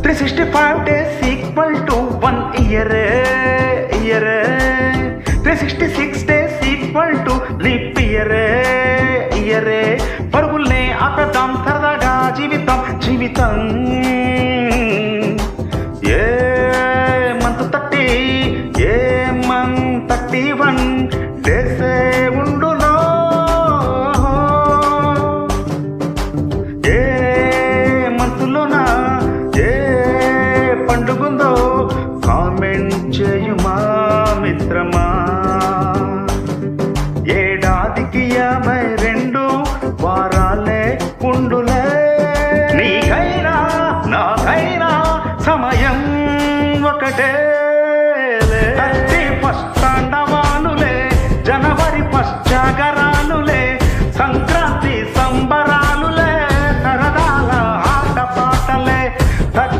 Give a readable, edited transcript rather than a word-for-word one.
365 days equal to 1 year. 366 days equal to leap year. పరుగుల్నే ఆపేద్దాం సరదాగా జీవితం ఏ మంత్ 30 ఏ month 31 డేసే ఉండునో ఏ మంత్లోనా ఏ పండుగుందో కామెంట్ చేయుమా మిత్రమా. ఏడాదికి 52 వారాలే ఉండులే. నీకైనా నాకైనా సమయం ఒకటే. 31 తాండవానులే, జనవరి 1 జాగరానులే, సంక్రాంతి సంబ